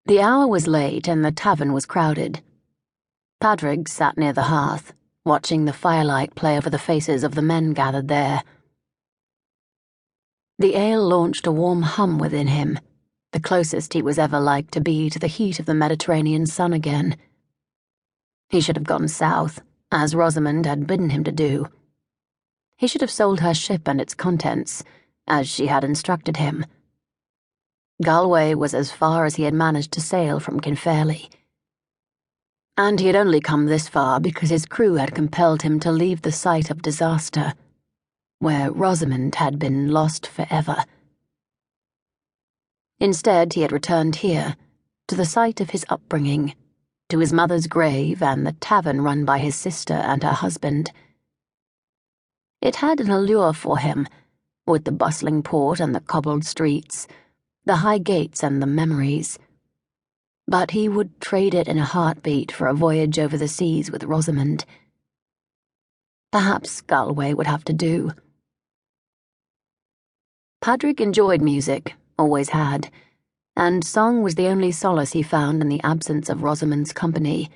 The hour was late and the tavern was crowded. Padraig sat near the hearth, watching the firelight play over the faces of the men gathered there. The ale launched a warm hum within him, the closest he was ever like to be to the heat of the Mediterranean sun again. He should have gone south, as Rosamunde had bidden him to do. He should have sold her ship and its contents, as she had instructed him. Galway was as far as he had managed to sail from Faerie. And he had only come this far because his crew had compelled him to leave the site of disaster, where Rosamunde had been lost forever. Instead, he had returned here, to the site of his upbringing, to his mother's grave and the tavern run by his sister and her husband. It had an allure for him, with the bustling port and the cobbled streets, the high gates and the memories. But he would trade it in a heartbeat for a voyage over the seas with Rosamunde. Perhaps Galway would have to do. Padraig enjoyed music, always had, and song was the only solace he found in the absence of Rosamunde's company.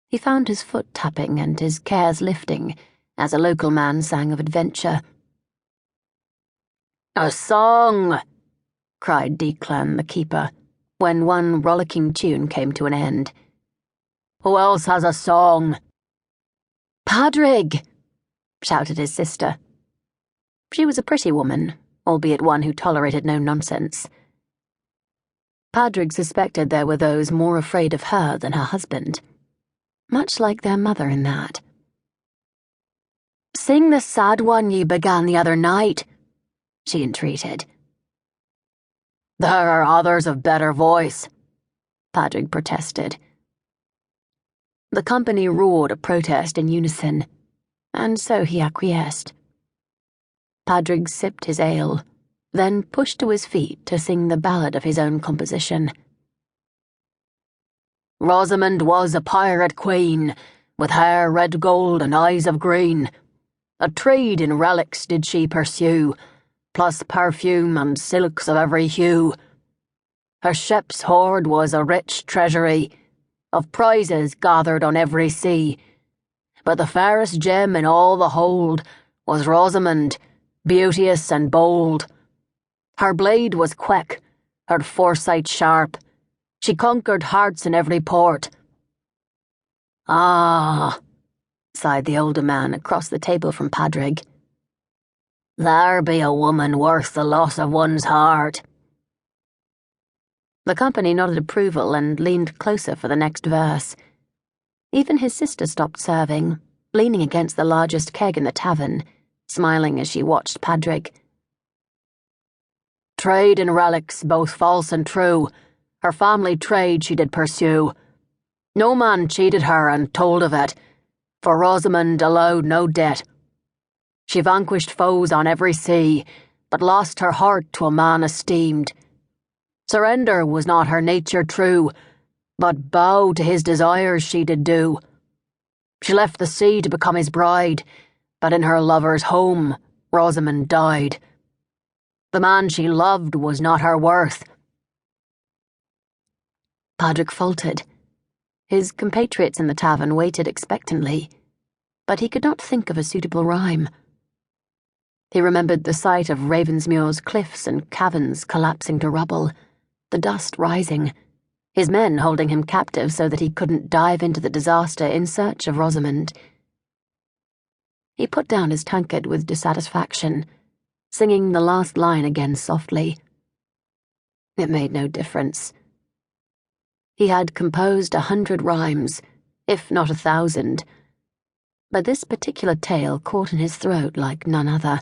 He found his foot tapping and his cares lifting as a local man sang of adventure. "A song!" cried Declan, the keeper, when one rollicking tune came to an end. "Who else has a song?" "Padraig!" shouted his sister. She was a pretty woman, albeit one who tolerated no nonsense. Padraig suspected there were those more afraid of her than her husband, much like their mother in that. "Sing the sad one ye began the other night," she entreated. "There are others of better voice," Padraig protested. The company roared a protest in unison, and so he acquiesced. Padraig sipped his ale, then pushed to his feet to sing the ballad of his own composition. "Rosamunde was a pirate queen, with hair red gold and eyes of green. A trade in relics did she pursue, plus perfume and silks of every hue. Her ship's hoard was a rich treasury, of prizes gathered on every sea. But the fairest gem in all the hold was Rosamunde, beauteous and bold. Her blade was quick, her foresight sharp. She conquered hearts in every port." "Ah," sighed the older man across the table from Padraig. "There be a woman worth the loss of one's heart." The company nodded approval and leaned closer for the next verse. Even his sister stopped serving, leaning against the largest keg in the tavern, smiling as she watched Padraig. "Trade in relics, both false and true, her family trade she did pursue. No man cheated her and told of it, for Rosamunde allowed no debt. She vanquished foes on every sea, but lost her heart to a man esteemed. Surrender was not her nature true, but bow to his desires she did do. She left the sea to become his bride, but in her lover's home Rosamunde died. The man she loved was not her worth." Padraig faltered. His compatriots in the tavern waited expectantly, but he could not think of a suitable rhyme. He remembered the sight of Ravensmuir's cliffs and caverns collapsing to rubble, the dust rising, his men holding him captive so that he couldn't dive into the disaster in search of Rosamunde. He put down his tankard with dissatisfaction, singing the last line again softly. It made no difference. He had composed 100 rhymes, if not 1,000, but this particular tale caught in his throat like none other.